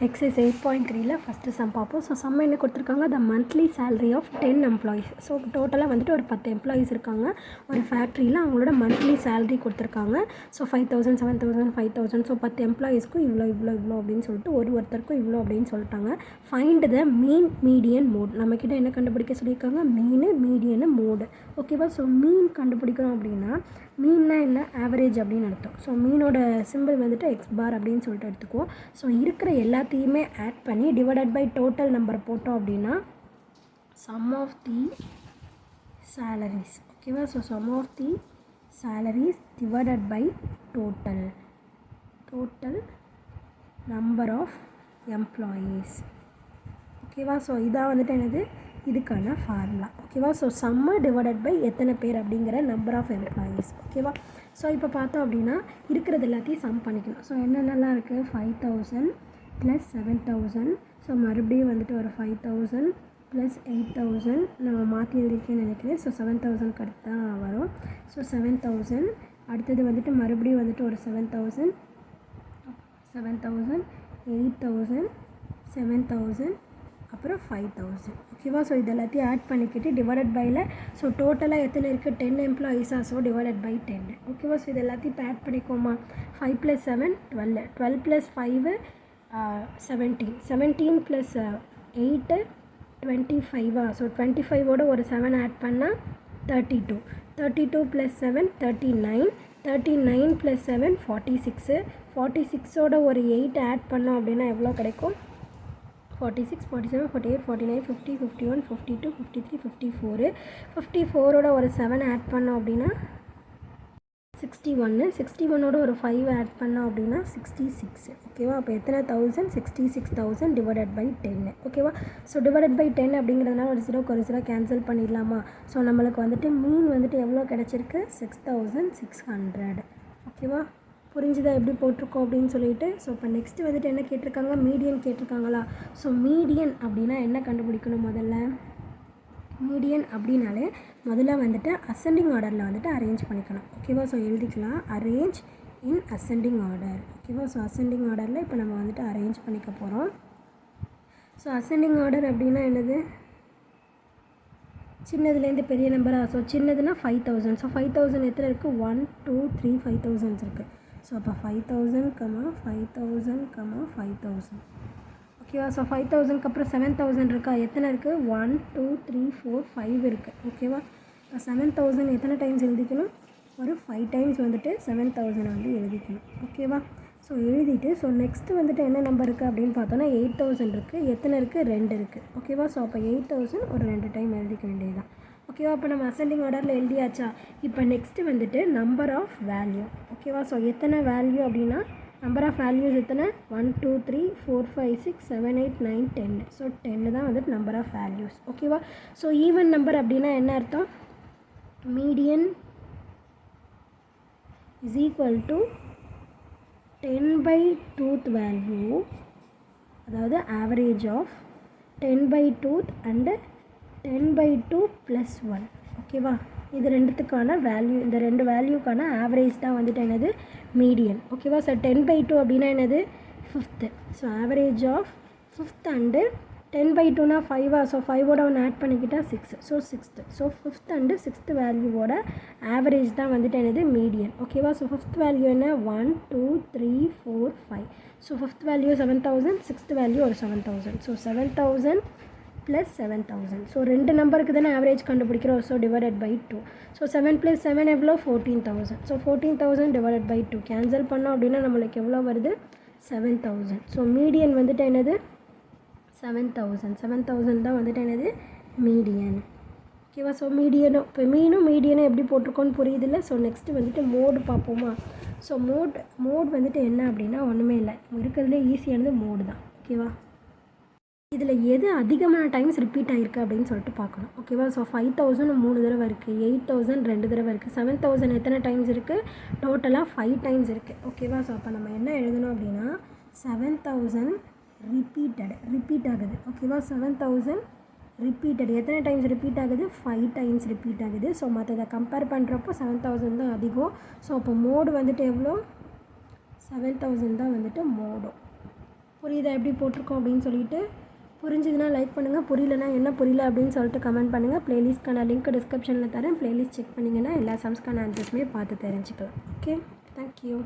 Exercise 8.3 first sum பார்ப்போம். So sum என்ன கொடுத்துருக்காங்க, the monthly salary of 10 employees. So டோட்டலாக வந்துட்டு ஒரு 10 எம்ப்ளாயீஸ் இருக்காங்க ஒரு ஃபேக்ட்ரியில். அவங்களோட மந்த்லி சேலரி கொடுத்துருக்காங்க. ஸோ 5000 7000 5000. ஸோ 10 எம்ப்ளாயீஸ்க்கும் இவ்வளோ அப்படின்னு சொல்லிட்டு ஒருத்தருக்கும் இவ்வளோ அப்படின்னு சொல்லிட்டாங்க. Find the mean median mode. நம்மக்கிட்ட என்ன கண்டுபிடிக்க சொல்லியிருக்காங்க, மீன் மீடியனு மோடு. ஓகேவா. ஸோ மீன் கண்டுபிடிக்கிறோம் அப்படின்னா மீன்னா என்ன, ஆவரேஜ் அப்படின்னு அர்த்தம். ஸோ மீனோட சிம்பிள் வந்துட்டு எக்ஸ் பார் அப்படின்னு சொல்லிட்டு எடுத்துக்குவோம். ஸோ இருக்கிற எல்லாத்தையுமே ஆட் பண்ணி டிவைடட் பை டோட்டல் நம்பர் போட்டோம் அப்படின்னா சம் ஆஃப் தி சேலரிஸ். ஓகேவா. So sum of the salaries divided by total number of employees. ஓகேவா. ஸோ இதான் வந்துட்டு என்னது, இதுக்கான ஃபார்முலா. ஓகேவா. ஸோ சம்மு டிவைடட் பை எத்தனை பேர் அப்படிங்கிற நம்பர் ஆஃப் எம்ப்ளாயீஸ். ஓகேவா. ஸோ இப்போ பார்த்தோம் அப்படின்னா இருக்கிறது எல்லாத்தையும் சம் பண்ணிக்கணும். ஸோ என்னென்னலாம் இருக்குது, 5000 ப்ளஸ் 7000. ஸோ மறுபடியும் வந்துட்டு ஒரு 5000 ப்ளஸ் 8000. நம்ம மாற்றி எழுதிருக்கேன்னு நினைக்கிறேன். ஸோ 7000 அடுத்து தான் வரும். ஸோ 7000 அடுத்தது வந்துட்டு மறுபடியும் வந்துட்டு ஒரு 7000 8000 7000 அப்புறம் 5000. ஓகேவா. ஸோ இது எல்லாத்தையும் ஆட் பண்ணிக்கிட்டு டிவைடட் பையில் ஸோ டோட்டலாக எத்தனை இருக்குது, 10 எம்ப்ளாயீஸா. So divided by 10. ஓகேவா. ஸோ இது எல்லாத்தையும் இப்போ ஆட் பண்ணிக்கோமா. 5 + 7 12 12 + 5 17 17 + 8 25. ஸோ 25ஓட ஒரு 7 ஆட் பண்ணால் 32 32 + 7 39 39 + 7 46 46ஓட ஒரு 8 ஆட் பண்ணோம் அப்படின்னா எவ்வளோ கிடைக்கும், 46 47 48 49 50 51 52 53 54 54ஓட ஒரு 7 ஆட் பண்ணோம் அப்படின்னா 61 61ஓட ஒரு 5 ஆட் பண்ணோம் அப்படின்னா 66. ஓகேவா. அப்போ எத்தனை 1000, 66,000 டிவைடட் பை 10. ஓகேவா. ஸோ டிவைடட் பை 10 அப்படிங்கிறதுனால ஒரு 0 கேன்சல் பண்ணிடலாமா. ஸோ நம்மளுக்கு வந்துட்டு மீன் வந்துட்டு எவ்வளோ கிடச்சிருக்கு, 6600. ஓகேவா. புரிஞ்சுதா எப்படி போட்டிருக்கோம் அப்படின்னு சொல்லிட்டு. ஸோ இப்போ நெக்ஸ்ட்டு வந்துட்டு என்ன கேட்டிருக்காங்க, மீடியன் கேட்டிருக்காங்களா. ஸோ மீடியன் அப்படின்னா என்ன கண்டுபிடிக்கணும், முதல்ல மீடியன் அப்படின்னாலே முதல்ல வந்துட்டு அசெண்டிங் ஆர்டரில் வந்துட்டு அரேஞ்ச் பண்ணிக்கணும். ஓகேவா. ஸோ எழுதிக்கலாம், அரேஞ்ச் இன் அசெண்டிங் ஆர்டர். ஓகேவா. ஸோ அசெண்டிங் ஆர்டரில் இப்போ நம்ம வந்துட்டு அரேஞ்ச் பண்ணிக்க போகிறோம். ஸோ அசெண்டிங் ஆர்டர் அப்படின்னா என்னது, சின்னதுலேருந்து பெரிய நம்பராக. ஸோ சின்னதுன்னா 5000. ஸோ 5000 எத்தனை இருக்குது, 1 2 3 5000 இருக்குது. ஸோ அப்போ 5000 5000 5000. ஓகேவா. ஸோ 5000க்கு அப்புறம் 7000 இருக்கா, எத்தனை இருக்குது, 1 2 3 4 5 இருக்குது. ஓகேவா. இப்போ 7000 எத்தனை டைம்ஸ் எழுதிக்கணும், ஒரு 5 டைம்ஸ் வந்துட்டு 7000 வந்து எழுதிக்கணும். ஓகேவா. ஸோ எழுதிட்டு ஸோ நெக்ஸ்ட்டு வந்துட்டு என்ன நம்பர் இருக்குது அப்படின்னு பார்த்தோன்னா 8000 இருக்குது. எத்தனை இருக்குது, 2 இருக்குது. ஓகேவா. ஸோ அப்போ 8000 ஒரு 2 டைம் எழுதிக்க வேண்டியது தான். ஓகேவா. இப்போ நம்ம அசெண்டிங் ஆர்டரில் எழுதியாச்சா. இப்போ நெக்ஸ்ட்டு வந்துட்டு நம்பர் ஆஃப் வேல்யூ. ஓகேவா. ஸோ எத்தனை வேல்யூ அப்படின்னா நம்பர் ஆஃப் வேல்யூஸ் எத்தனை, 1 2 3 4 5 6 7 8 9 10. ஸோ 10 தான் வந்துட்டு நம்பர் ஆஃப் வேல்யூஸ். ஓகேவா. ஸோ ஈவன் நம்பர் அப்படின்னா என்ன அர்த்தம், median is equal to 10/2 value, அதாவது ஆவரேஜ் ஆஃப் 10/2 அண்டு 10/2 + 1. ஓகேவா. இது ரெண்டுத்துக்கான வேல்யூ, இந்த ரெண்டு வேல்யூக்கான ஆவரேஜ் தான் வந்துட்டு என்னது, மீடியன். ஓகேவா. ஸோ 10/2 அப்படின்னா என்னது, 5th. So average of 5th and 10/2னா 5. ஸோ 5ஓட ஒன்று ஆட் பண்ணிக்கிட்டால் 6. So 6th. So 5th and 6th வேல்யூவோட ஆவரேஜ் தான் வந்துட்டு என்னது, மீடியன். ஓகேவா. ஸோ 5th வேல்யூ என்ன, 1 2 3 4 5. So 5th value 7000, 6th value ஒரு 7000. ஸோ 7000 + 7000. ஸோ ரெண்டு நம்பருக்கு தானே ஆவரேஜ் கண்டுபிடிக்கிறோம். So divided by 2. ஸோ 7 + 7 எவ்வளோ, 14000. ஸோ 14000 டிவைடட் பை 2 கேன்சல் பண்ணோம் அப்படின்னா நம்மளுக்கு எவ்வளோ வருது, 7000. ஸோ மீடியன் வந்துட்டு என்னது, 7000 தான் வந்துட்டு என்னது, மீடியன். ஓகேவா. ஸோ மீடியனும் இப்போ மீடியனும் எப்படி போட்டிருக்கோன்னு புரியுதில்ல. ஸோ நெக்ஸ்ட்டு வந்துட்டு மோடு பார்ப்போமா. ஸோ மோட் வந்துட்டு என்ன அப்படின்னா ஒன்றுமே இல்லை, இருக்கிறதுலே ஈஸியானது மோடு தான். ஓகேவா. இதில் எது அதிகமான டைம்ஸ் ரிப்பீட் ஆகிருக்கு அப்படின்னு சொல்லிட்டு பார்க்கணும். ஓகேவா. ஸோ 5000 3 தடவை இருக்குது, 8000 2 தடவை இருக்குது, 7000 எத்தனை டைம்ஸ் இருக்குது, டோட்டலாக 5 டைம்ஸ் இருக்குது. ஓகேவா. ஸோ அப்போ நம்ம என்ன எழுதணும் அப்படின்னா 7000 ரிப்பீட் ஆகுது. ஓகேவா. 7000 ரிப்பீட்டட் எத்தனை டைம்ஸ் ரிப்பீட் ஆகுது, 5 டைம்ஸ் ரிப்பீட் ஆகுது. ஸோ மற்றதை கம்பேர் பண்ணுறப்போ 7000 தான் அதிகம். ஸோ அப்போ மோடு வந்துட்டு எவ்வளோ, 7000 தான் வந்துட்டு மோடும். புரியுதா எப்படி போட்டிருக்கோம் அப்படின்னு சொல்லிட்டு. புரிஞ்சுதுன்னா லைக் பண்ணுங்கள், புரியலனா என்ன புரியல அப்படின்னு சொல்லிட்டு கமெண்ட் பண்ணுங்கள். ப்ளேலிஸ்ட்க்கான லிங்க் டிஸ்கிரிப்ஷனில் தரேன். ப்ளேலிஸ்ட் செக் பண்ணிங்கன்னா எல்லா சம்ஸ்க்கான ஆன்சர்ஸுமே பார்த்து தெரிஞ்சுக்கலாம். Okay, thank you.